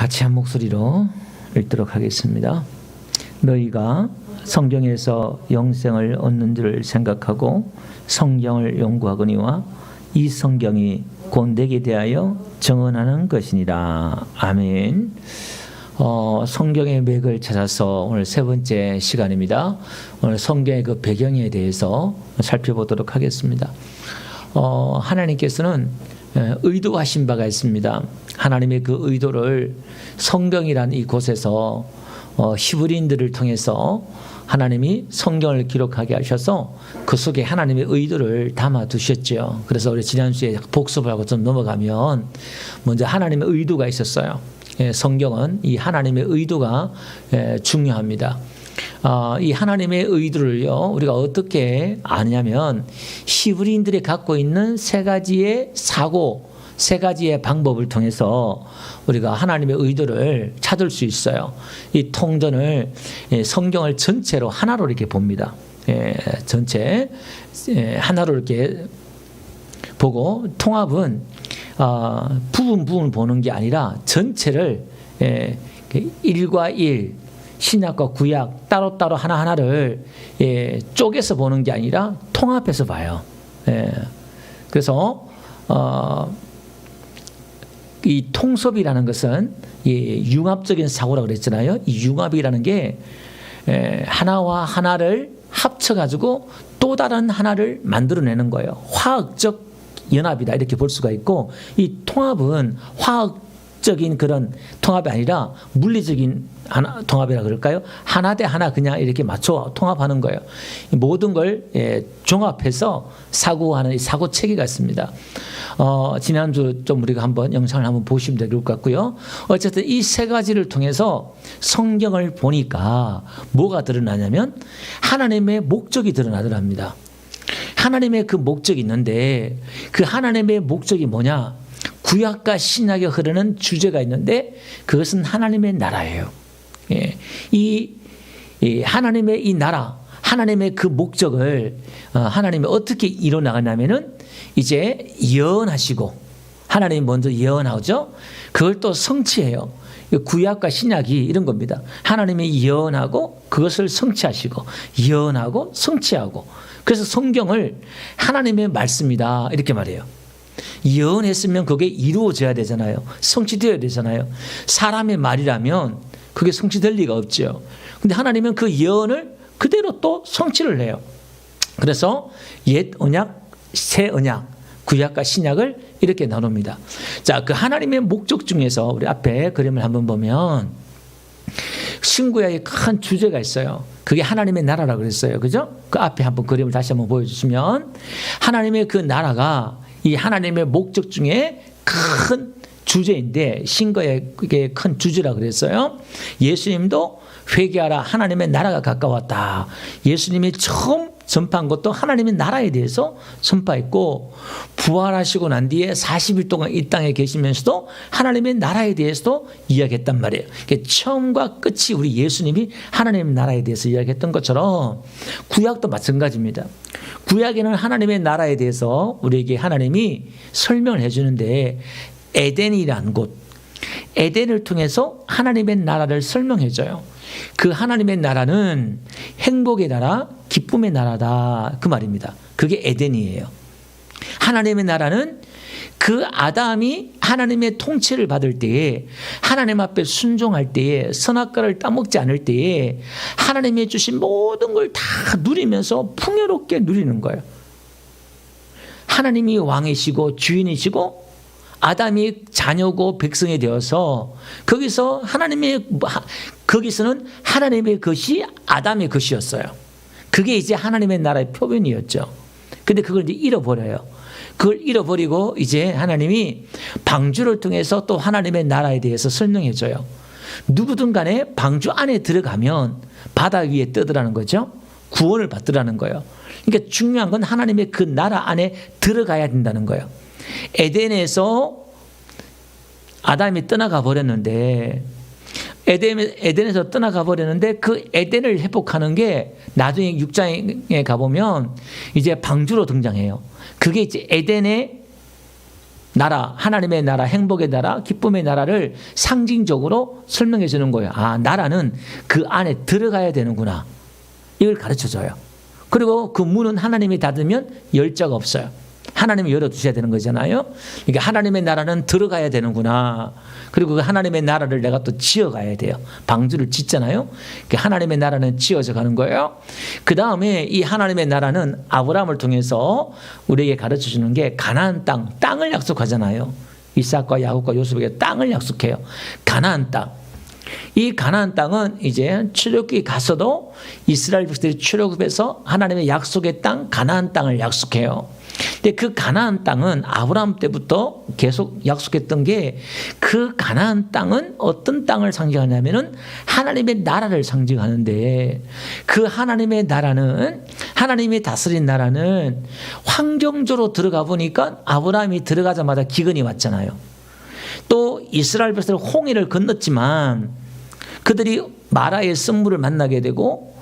같이 한 목소리로 읽도록 하겠습니다. 너희가 성경에서 영생을 얻는 줄 생각하고 성경을 연구하거니와 이 성경이 곧 내게 대하여 정언하는 것이니라. 아멘. 성경의 맥을 찾아서 오늘 세 번째 시간입니다. 오늘 성경의 그 배경에 대해서 살펴보도록 하겠습니다. 하나님께서는 의도하신 바가 있습니다. 하나님의 그 의도를 성경이란 이곳에서 히브리인들을 통해서 하나님이 성경을 기록하게 하셔서 그 속에 하나님의 의도를 담아 두셨죠. 그래서 우리 지난주에 복습을 하고 좀 넘어가면 먼저 하나님의 의도가 있었어요. 성경은 이 하나님의 의도가 중요합니다. 이 하나님의 의도를요, 우리가 어떻게 아냐면 히브리인들이 갖고 있는 세 가지의 사고, 세 가지의 방법을 통해서 우리가 하나님의 의도를 찾을 수 있어요. 이 통전을 성경을 전체로 하나로 이렇게 봅니다. 전체 하나로 이렇게 보고, 통합은 부분 보는 게 아니라 전체를 1과 1, 신약과 구약 따로따로 하나하나를 쪼개서 보는 게 아니라 통합해서 봐요. 그래서 이 통섭이라는 것은 융합적인 사고라고 그랬잖아요. 이 융합이라는 게 하나와 하나를 합쳐가지고 또 다른 하나를 만들어내는 거예요. 화학적 연합이다 이렇게 볼 수가 있고, 이 통합은 화학적인 그런 통합이 아니라 물리적인 통합이라 그럴까요? 하나 대 하나 그냥 이렇게 맞춰 통합하는 거예요. 모든 걸 종합해서 사고하는 이 사고 체계가 있습니다. 지난주 좀 우리가 한번 영상을 한번 보시면 될 것 같고요. 어쨌든 이 세 가지를 통해서 성경을 보니까 뭐가 드러나냐면 하나님의 목적이 드러나더랍니다. 하나님의 그 목적이 있는데, 그 하나님의 목적이 뭐냐? 구약과 신약에 흐르는 주제가 있는데 그것은 하나님의 나라예요. 이 하나님의 이 나라, 하나님의 그 목적을 하나님이 어떻게 이뤄나가냐면은 이제 예언하시고, 하나님이 먼저 예언하죠. 그걸 또 성취해요. 구약과 신약이 이런 겁니다. 하나님이 예언하고 그것을 성취하시고, 예언하고 성취하고. 그래서 성경을 하나님의 말씀이다 이렇게 말해요. 예언했으면 그게 이루어져야 되잖아요. 성취되어야 되잖아요. 사람의 말이라면 그게 성취될 리가 없죠. 근데 하나님은 그 예언을 그대로 또 성취를 해요. 그래서 옛 언약, 새 언약, 구약과 신약을 이렇게 나눕니다. 자, 그 하나님의 목적 중에서 우리 앞에 그림을 한번 보면 신구약의 큰 주제가 있어요. 그게 하나님의 나라라고 그랬어요. 그죠? 그 앞에 한번 그림을 다시 한번 보여주시면, 하나님의 그 나라가 이 하나님의 목적 중에 큰 주제인데, 신구약의 큰 주제라고 그랬어요. 예수님도 회개하라, 하나님의 나라가 가까웠다. 예수님이 처음 전파한 것도 하나님의 나라에 대해서 전파했고, 부활하시고 난 뒤에 40일 동안 이 땅에 계시면서도 하나님의 나라에 대해서도 이야기했단 말이에요. 처음과 끝이 우리 예수님이 하나님의 나라에 대해서 이야기했던 것처럼 구약도 마찬가지입니다. 구약에는 하나님의 나라에 대해서 우리에게 하나님이 설명을 해주는데, 에덴이라는 곳, 에덴을 통해서 하나님의 나라를 설명해줘요. 그 하나님의 나라는 행복의 나라, 기쁨의 나라다 그 말입니다. 그게 에덴이에요. 하나님의 나라는 그 아담이 하나님의 통치를 받을 때에, 하나님 앞에 순종할 때에, 선악과를 따먹지 않을 때에 하나님이 주신 모든 걸 다 누리면서 풍요롭게 누리는 거예요. 하나님이 왕이시고 주인이시고 아담이 자녀고 백성이 되어서 거기서는 하나님의 것이 아담의 것이었어요. 그게 이제 하나님의 나라의 표본이었죠. 근데 그걸 이제 잃어버려요. 그걸 잃어버리고 이제 하나님이 방주를 통해서 또 하나님의 나라에 대해서 설명해줘요. 누구든 간에 방주 안에 들어가면 바다 위에 떠들라는 거죠. 구원을 받으라는 거예요. 그러니까 중요한 건 하나님의 그 나라 안에 들어가야 된다는 거예요. 에덴에서 아담이 떠나가 버렸는데, 에덴에서 떠나가 버렸는데 그 에덴을 회복하는 게 나중에 6장에 가보면 이제 방주로 등장해요. 그게 이제 에덴의 나라, 하나님의 나라, 행복의 나라, 기쁨의 나라를 상징적으로 설명해 주는 거예요. 아, 나라는 그 안에 들어가야 되는구나. 이걸 가르쳐 줘요. 그리고 그 문은 하나님이 닫으면 열 자가 없어요. 하나님이 열어주셔야 되는 거잖아요. 그러니까 하나님의 나라는 들어가야 되는구나. 그리고 그 하나님의 나라를 내가 또 지어가야 돼요. 방주를 짓잖아요. 하나님의 나라는 지어져 가는 거예요. 그 다음에 이 하나님의 나라는 아브라함을 통해서 우리에게 가르쳐 주는 게 가나안 땅을 약속하잖아요. 이삭과 야곱과 요셉에게 땅을 약속해요. 가나안 땅. 이 가나안 땅은 이제 출애굽기 갔어도 이스라엘 백성들이 출애굽해서 하나님의 약속의 땅 가나안 땅을 약속해요. 근데 그 가나안 땅은 아브라함 때부터 계속 약속했던 게 그 가나안 땅은 어떤 땅을 상징하냐면은 하나님의 나라를 상징하는데 그 하나님의 나라는 하나님이 다스린 나라는 환경적으로 들어가 보니까 아브라함이 들어가자마자 기근이 왔잖아요. 또 이스라엘 백성들 홍해를 건넜지만 그들이 마라의 썩물을 만나게 되고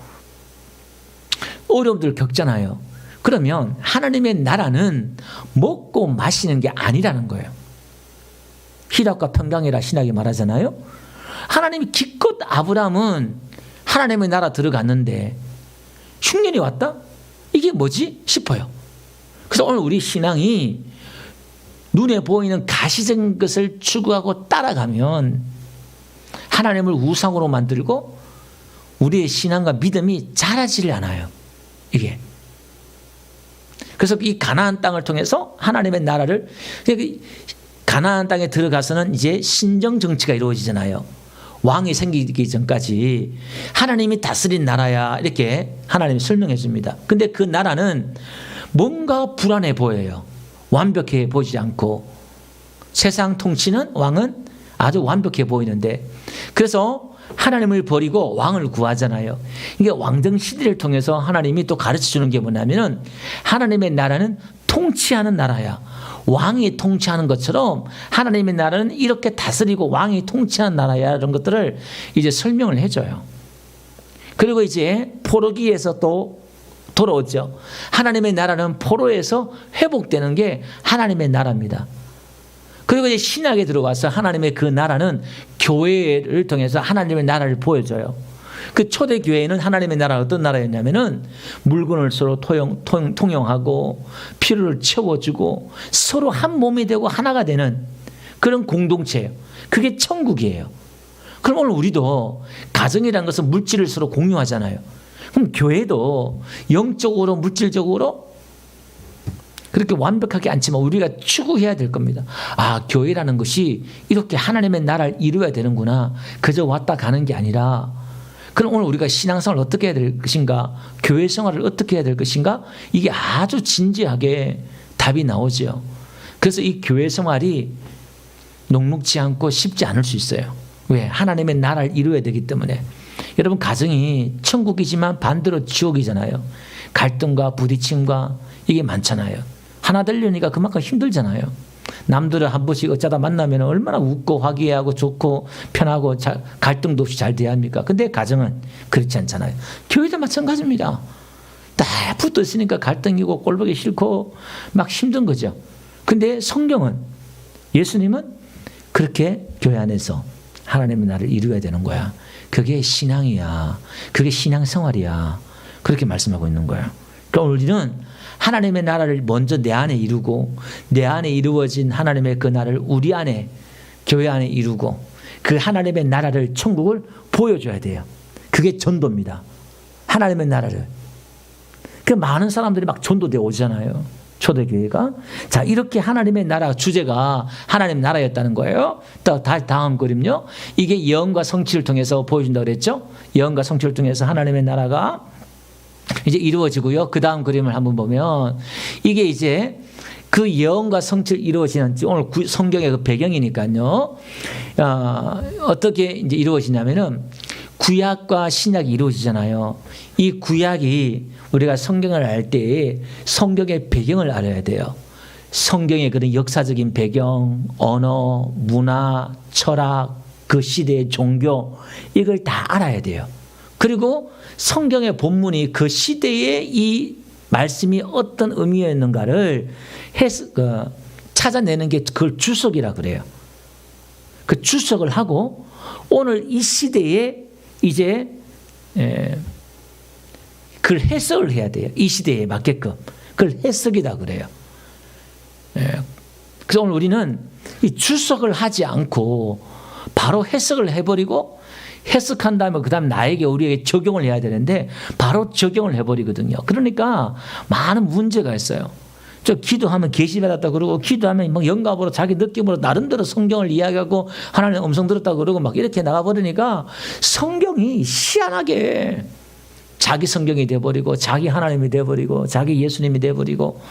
어려움들을 겪잖아요. 그러면 하나님의 나라는 먹고 마시는 게 아니라는 거예요. 희락과 평강이라 신학이 말하잖아요. 하나님이 기껏 아브라함은 하나님의 나라 들어갔는데 흉년이 왔다? 이게 뭐지? 싶어요. 그래서 오늘 우리 신앙이 눈에 보이는 가시적인 것을 추구하고 따라가면 하나님을 우상으로 만들고 우리의 신앙과 믿음이 자라지를 않아요. 이게. 그래서 이 가나안 땅을 통해서 하나님의 나라를 가나안 땅에 들어가서는 이제 신정 정치가 이루어지잖아요. 왕이 생기기 전까지 하나님이 다스린 나라야 이렇게 하나님이 설명해 줍니다. 근데 그 나라는 뭔가 불안해 보여요. 완벽해 보이지 않고 세상 통치는 왕은 아주 완벽해 보이는데 그래서 하나님을 버리고 왕을 구하잖아요. 이게 왕정 시대를 통해서 하나님이 또 가르쳐 주는 게 뭐냐면은 하나님의 나라는 통치하는 나라야. 왕이 통치하는 것처럼 하나님의 나라는 이렇게 다스리고 왕이 통치하는 나라야. 이런 것들을 이제 설명을 해줘요. 그리고 이제 포로기에서 또 돌아오죠. 하나님의 나라는 포로에서 회복되는 게 하나님의 나라입니다. 그리고 이제 신약에 들어와서 하나님의 그 나라는 교회를 통해서 하나님의 나라를 보여줘요. 그 초대 교회는 하나님의 나라가 어떤 나라였냐면은 물건을 서로 통용하고 필요를 채워주고 서로 한 몸이 되고 하나가 되는 그런 공동체예요. 그게 천국이에요. 그럼 오늘 우리도 가정이라는 것은 물질을 서로 공유하잖아요. 그럼 교회도 영적으로 물질적으로 그렇게 완벽하게 않지만 우리가 추구해야 될 겁니다. 아, 교회라는 것이 이렇게 하나님의 나라를 이루어야 되는구나. 그저 왔다 가는 게 아니라 그럼 오늘 우리가 신앙생활을 어떻게 해야 될 것인가? 교회 생활을 어떻게 해야 될 것인가? 이게 아주 진지하게 답이 나오죠. 그래서 이 교회 생활이 녹록지 않고 쉽지 않을 수 있어요. 왜? 하나님의 나라를 이루어야 되기 때문에. 여러분 가정이 천국이지만 반대로 지옥이잖아요. 갈등과 부딪힘과 이게 많잖아요. 하나 되려니까 그만큼 힘들잖아요. 남들은 한 번씩 어쩌다 만나면 얼마나 웃고 화기애애하고 좋고 편하고 갈등도 없이 잘 돼야 합니까? 근데 가정은 그렇지 않잖아요. 교회도 마찬가지입니다. 다 붙어 있으니까 갈등이고 꼴보기 싫고 막 힘든 거죠. 근데 성경은 예수님은 그렇게 교회 안에서 하나님의 나라를 이루어야 되는 거야. 그게 신앙이야. 그게 신앙생활이야. 그렇게 말씀하고 있는 거예요. 그러니까 우리는 하나님의 나라를 먼저 내 안에 이루고 내 안에 이루어진 하나님의 그 나라를 우리 안에 교회 안에 이루고 그 하나님의 나라를 천국을 보여줘야 돼요. 그게 전도입니다. 하나님의 나라를. 그 많은 사람들이 막 전도되어 오잖아요. 초대교회가. 자, 이렇게 하나님의 나라 주제가 하나님 나라였다는 거예요. 또 다음 그림요. 이게 예언과 성취를 통해서 보여준다고 그랬죠. 예언과 성취를 통해서 하나님의 나라가 이제 이루어지고요. 그 다음 그림을 한번 보면 이게 이제 그 예언과 성취를 이루어지는 오늘 성경의 그 배경이니까요. 어떻게 이제 이루어지냐면은 구약과 신약이 이루어지잖아요. 이 구약이 우리가 성경을 알 때 성경의 배경을 알아야 돼요. 성경의 그런 역사적인 배경, 언어, 문화, 철학, 그 시대의 종교 이걸 다 알아야 돼요. 그리고 성경의 본문이 그 시대에 이 말씀이 어떤 의미였는가를 찾아내는 게 그걸 주석이라 그래요. 그 주석을 하고 오늘 이 시대에 이제 그걸 해석을 해야 돼요. 이 시대에 맞게끔. 그걸 해석이다 그래요. 그래서 오늘 우리는 이 주석을 하지 않고 바로 해석을 해버리고 해석한 다음에 그 다음 나에게 우리에게 적용을 해야 되는데 바로 적용을 해버리거든요. 그러니까 많은 문제가 있어요. 저 기도하면 계시받았다 그러고 기도하면 막 영감으로 자기 느낌으로 나름대로 성경을 이야기하고 하나님의 음성 들었다 그러고 막 이렇게 나가버리니까 성경이 희한하게 자기 성경이 돼버리고 자기 하나님이 돼버리고 자기 예수님이 돼버리고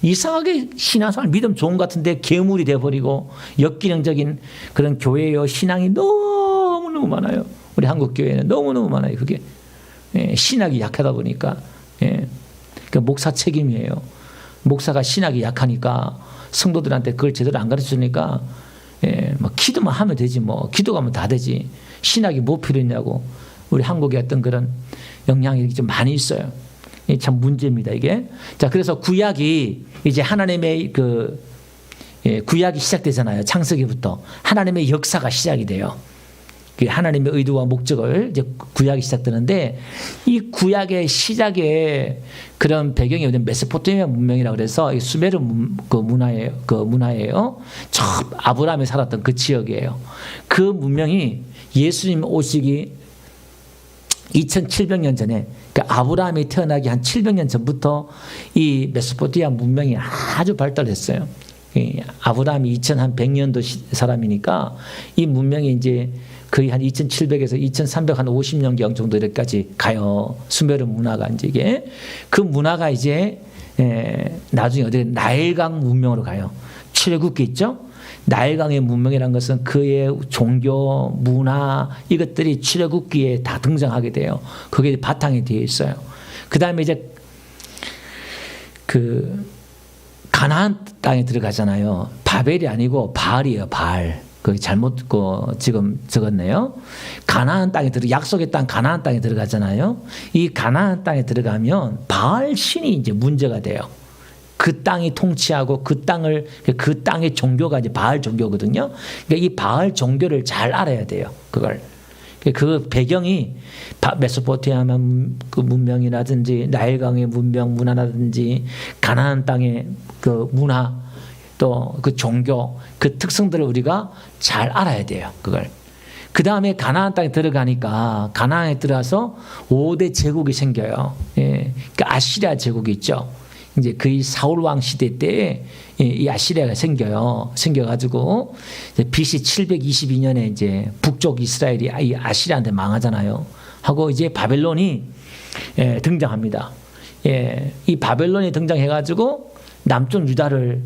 이상하게 신앙생활 믿음 좋은 것 같은데 괴물이 돼버리고 역기능적인 그런 교회요 신앙이 너무너무 많아요. 우리 한국 교회는 너무너무 많아요. 그게 신학이 약하다 보니까 그 목사 책임이에요. 목사가 신학이 약하니까 성도들한테 그걸 제대로 안 가르쳐주니까 뭐 기도만 하면 되지 뭐 기도가 하면 다 되지 신학이 뭐 필요 있냐고 우리 한국에 어떤 그런 영향이 좀 많이 있어요. 참 문제입니다 이게. 자 그래서 구약이 이제 하나님의 구약이 시작되잖아요. 창세기부터 하나님의 역사가 시작이 돼요. 하나님의 의도와 목적을 이제 구약이 시작되는데 이 구약의 시작에 그런 배경이 메소포타미아 문명이라고 그래서 수메르 문화예요. 저 아브라함이 살았던 그 지역이에요. 그 문명이 예수님 오시기 2700년 전에 그러니까 아브라함이 태어나기 한 700년 전부터 이 메소포타미아 문명이 아주 발달했어요. 아브라함이 2100년도 사람이니까 이 문명이 이제 거의 한 2700에서 2350년경 정도 이렇게까지 가요. 수메르 문화가 이제 이게 그 문화가 이제 나중에 어디 나일강 문명으로 가요. 출애굽기 있죠? 나일강의 문명이라는 것은 그의 종교, 문화 이것들이 출애굽기에 다 등장하게 돼요. 그게 바탕이 되어 있어요. 그 다음에 이제 그 가나안 땅에 들어가잖아요. 바벨이 아니고 바알이에요. 바알. 그 잘못 지금 적었네요. 가나안 땅에 약속의 땅 가나안 땅에 들어가잖아요. 이 가나안 땅에 들어가면 바알 신이 이제 문제가 돼요. 그 땅이 통치하고 그 땅의 종교가 이제 바알 종교거든요. 그러니까 이 바알 종교를 잘 알아야 돼요. 그걸. 그 배경이 메소포타미아 그 문명이라든지 나일강의 문화라든지 가나안 땅의 그 문화 또 그 종교 그 특성들을 우리가 잘 알아야 돼요. 그걸. 그 다음에 가나안 땅에 들어가니까 가나안에 들어가서 5대 제국이 생겨요. 그러니까 아시리아 제국이 있죠. 이제 거의 사울 왕 시대 때에 이 아시리아가 생겨가지고 BC 722년에 이제 북쪽 이스라엘이 이 아시리아한테 망하잖아요. 하고 이제 바벨론이 등장합니다. 이 바벨론이 등장해가지고 남쪽 유다를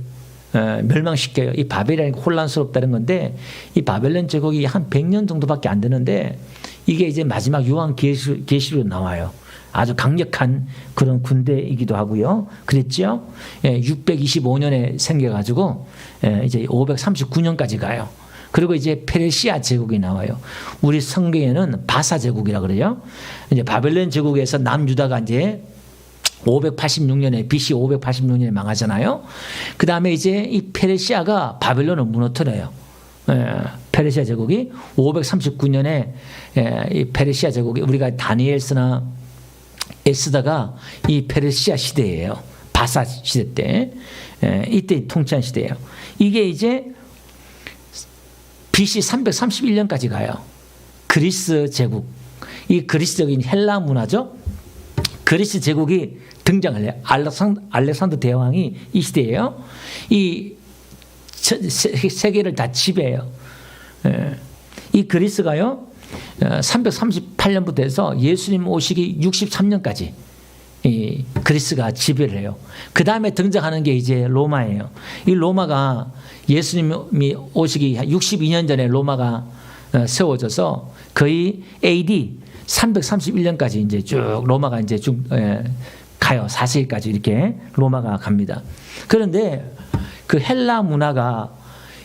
멸망시켜요. 이 바벨론이 혼란스럽다는 건데 이 바벨론 제국이 한 100년 정도밖에 안 되는데 이게 이제 마지막 요한 계시로 나와요. 아주 강력한 그런 군대이기도 하고요. 그랬죠? 625년에 생겨가지고 이제 539년까지 가요. 그리고 이제 페르시아 제국이 나와요. 우리 성경에는 바사 제국이라 그래요. 이제 바벨론 제국에서 남유다가 이제 586년에 BC 586년에 망하잖아요. 그 다음에 이제 이 페르시아가 바벨론을 무너뜨려요. 페르시아 제국이 539년에 이 페르시아 제국이 우리가 다니엘서나 에스더가 이 페르시아 시대예요. 바사 시대 때 이때 통치한 시대예요. 이게 이제 BC 331년까지 가요. 그리스 제국. 이 그리스적인 헬라 문화죠. 그리스 제국이 등장을 해요. 알렉산더 대왕이 이 시대예요. 이 세계를 다 지배해요. 이 그리스가요. 338년부터 해서 예수님 오시기 63년까지 이 그리스가 지배를 해요. 그 다음에 등장하는 게 이제 로마예요. 이 로마가 예수님이 오시기 62년 전에 로마가 세워져서 거의 AD 331년까지 이제 쭉 로마가 이제 쭉 가요. 4세기까지 이렇게 로마가 갑니다. 그런데 그 헬라 문화가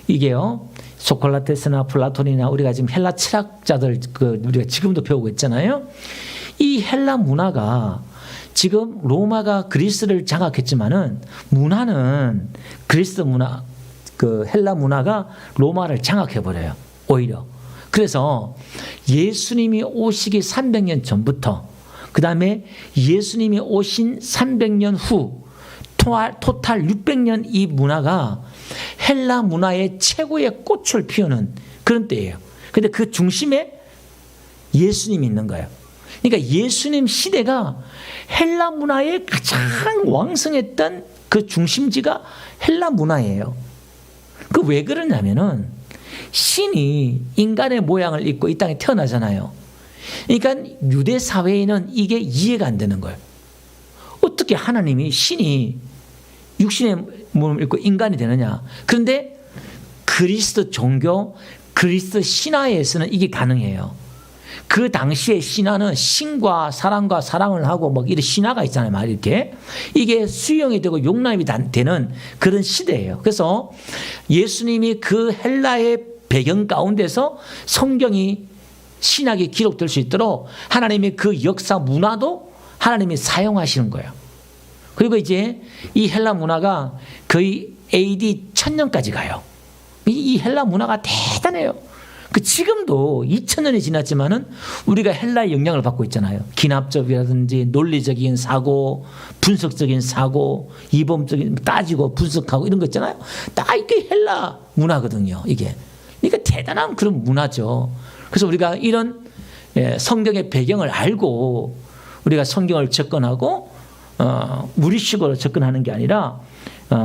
이게요. 소크라테스나 플라톤이나 우리가 지금 헬라 철학자들 우리가 지금도 배우고 있잖아요. 이 헬라 문화가 지금 로마가 그리스를 장악했지만은 문화는 그리스 문화 그 헬라 문화가 로마를 장악해버려요. 오히려. 그래서 예수님이 오시기 300년 전부터 그 다음에 예수님이 오신 300년 후 토탈 600년 이 문화가 헬라 문화의 최고의 꽃을 피우는 그런 때예요. 근데 그 중심에 예수님이 있는 거예요. 그러니까 예수님 시대가 헬라 문화의 가장 왕성했던 그 중심지가 헬라 문화예요. 그 왜 그러냐면은 신이 인간의 모양을 입고 이 땅에 태어나잖아요. 그러니까 유대 사회에는 이게 이해가 안 되는 거예요. 어떻게 하나님이 신이 육신의 몸을 입고 인간이 되느냐. 그런데 그리스도 종교, 그리스도 신화에서는 이게 가능해요. 그 당시에 신화는 신과 사랑과 사랑을 하고 뭐 이런 신화가 있잖아요. 막 이렇게. 이게 수용이 되고 용납이 되는 그런 시대예요. 그래서 예수님이 그 헬라의 배경 가운데서 성경이 신학이 기록될 수 있도록 하나님의 그 역사 문화도 하나님이 사용하시는 거예요. 그리고 이제 이 헬라 문화가 거의 AD 1000년까지 가요. 이 헬라 문화가 대단해요. 그 지금도 2000년이 지났지만은 우리가 헬라의 영향을 받고 있잖아요. 기납적이라든지 논리적인 사고, 분석적인 사고, 이범적인 따지고 분석하고 이런 거 있잖아요. 다 이게 헬라 문화거든요. 이게. 그러니까 대단한 그런 문화죠. 그래서 우리가 이런 성경의 배경을 알고 우리가 성경을 접근하고 무리식으로 접근하는 게 아니라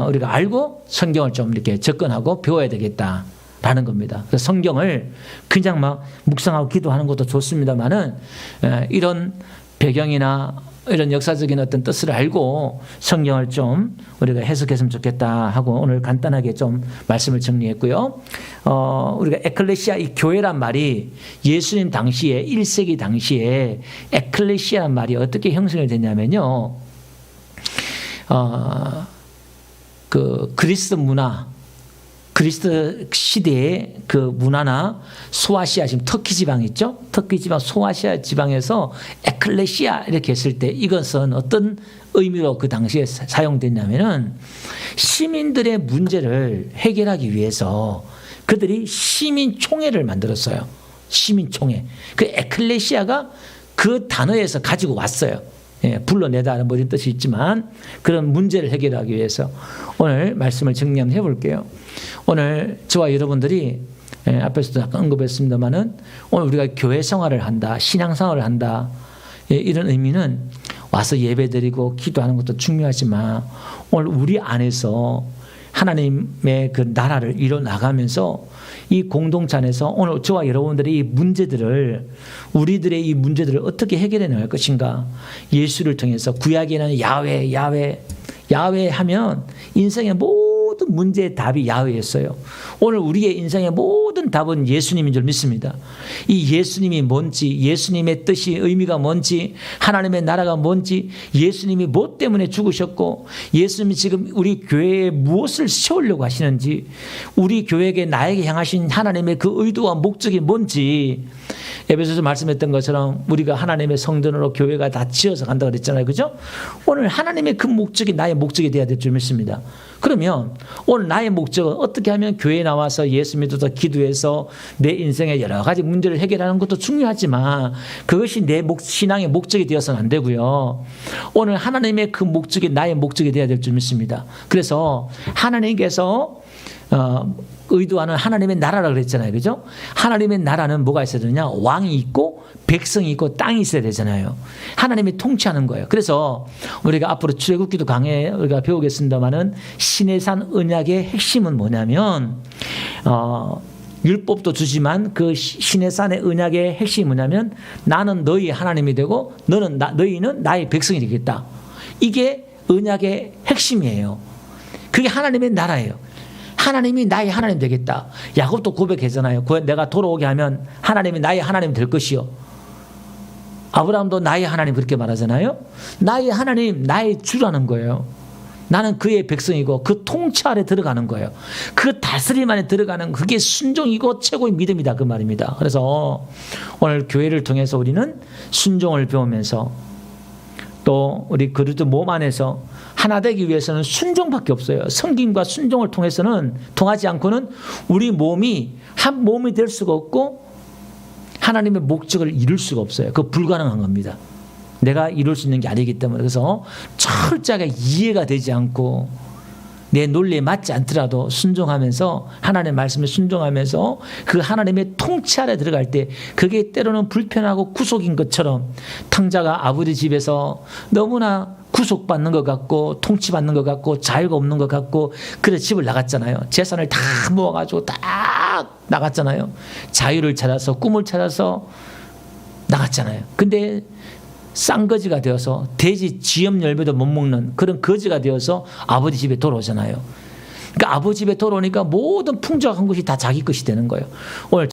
우리가 알고 성경을 좀 이렇게 접근하고 배워야 되겠다라는 겁니다. 그래서 성경을 그냥 막 묵상하고 기도하는 것도 좋습니다만은 이런 배경이나 이런 역사적인 어떤 뜻을 알고 성경을 좀 우리가 해석했으면 좋겠다 하고 오늘 간단하게 좀 말씀을 정리했고요. 우리가 에클레시아, 이 교회란 말이 예수님 당시에 1세기 당시에 에클레시아란 말이 어떻게 형성이 됐냐면요. 그 그리스 문화, 그리스 시대의 그 문화나 소아시아, 지금 터키 지방 있죠? 터키 지방, 소아시아 지방에서 에클레시아 이렇게 했을 때 이것은 어떤 의미로 그 당시에 사용됐냐면은 시민들의 문제를 해결하기 위해서 그들이 시민총회를 만들었어요. 시민총회. 그 에클레시아가 그 단어에서 가지고 왔어요. 불러내다 뭐 이런 뜻이 있지만 그런 문제를 해결하기 위해서 오늘 말씀을 정리 한번 해볼게요. 오늘 저와 여러분들이 앞에서도 잠깐 언급했습니다만은 오늘 우리가 교회 생활을 한다, 신앙 생활을 한다, 이런 의미는 와서 예배드리고 기도하는 것도 중요하지만 오늘 우리 안에서 하나님의 그 나라를 이뤄 나가면서 이 공동체 안에서 오늘 저와 여러분들이 이 문제들을 우리들의 이 문제들을 어떻게 해결해 나갈 것인가. 예수를 통해서 구약에는 야훼 하면 인생의 모든 문제의 답이 야훼였어요. 오늘 우리의 인생의 모든 답은 예수님인 줄 믿습니다. 이 예수님이 뭔지, 예수님의 뜻이 의미가 뭔지, 하나님의 나라가 뭔지, 예수님이 뭐 때문에 죽으셨고 예수님이 지금 우리 교회에 무엇을 세우려고 하시는지, 우리 교회에게 나에게 향하신 하나님의 그 의도와 목적이 뭔지, 에베소서 말씀했던 것처럼 우리가 하나님의 성전으로 교회가 다 지어서 간다고 그랬잖아요. 그죠? 오늘 하나님의 그 목적이 나의 목적이 되어야 될 줄 믿습니다. 그러면 오늘 나의 목적은 어떻게 하면 교회에 나와서 예수 믿어서 기도해서 내 인생의 여러 가지 문제를 해결하는 것도 중요하지만 그것이 내 신앙의 목적이 되어서는 안 되고요. 오늘 하나님의 그 목적이 나의 목적이 되어야 될 줄 믿습니다. 그래서 하나님께서 의도하는 하나님의 나라라고 그랬잖아요. 그죠? 하나님의 나라는 뭐가 있어야 되느냐? 왕이 있고 백성이 있고 땅이 있어야 되잖아요. 하나님이 통치하는 거예요. 그래서 우리가 앞으로 출애굽기도 강해 우리가 배우겠습니다만은 신의 산 언약의 핵심은 뭐냐면 율법도 주지만 그 신의 산의 언약의 핵심이 뭐냐면 나는 너희 하나님이 되고 너희는 나의 백성이 되겠다. 이게 언약의 핵심이에요. 그게 하나님의 나라예요. 하나님이 나의 하나님 되겠다. 야곱도 고백했잖아요. 내가 돌아오게 하면 하나님이 나의 하나님 될 것이요. 아브라함도 나의 하나님 그렇게 말하잖아요. 나의 하나님, 나의 주라는 거예요. 나는 그의 백성이고 그 통치 아래 들어가는 거예요. 그 다스림 안에 들어가는 그게 순종이고 최고의 믿음이다 그 말입니다. 그래서 오늘 교회를 통해서 우리는 순종을 배우면서 또 우리 그리스도 몸 안에서 하나 되기 위해서는 순종밖에 없어요. 성김과 순종을 통하지 않고는 우리 몸이 한 몸이 될 수가 없고 하나님의 목적을 이룰 수가 없어요. 그거 불가능한 겁니다. 내가 이룰 수 있는 게 아니기 때문에. 그래서 철저하게 이해가 되지 않고 내 논리에 맞지 않더라도 순종하면서 하나님의 말씀에 순종하면서 그 하나님의 통치 아래 들어갈 때 그게 때로는 불편하고 구속인 것처럼 탕자가 아버지 집에서 너무나 구속받는 것 같고 통치받는 것 같고 자유가 없는 것 같고 그래서 집을 나갔잖아요. 재산을 다 모아가지고 다 나갔잖아요. 자유를 찾아서 꿈을 찾아서 나갔잖아요. 근데 쌍거지가 되어서 돼지 쥐염 열매도 못 먹는 그런 거지가 되어서 아버지 집에 돌아오잖아요. 그러니까 아버지 집에 돌아오니까 모든 풍족한 것이 다 자기 것이 되는 거예요. 오늘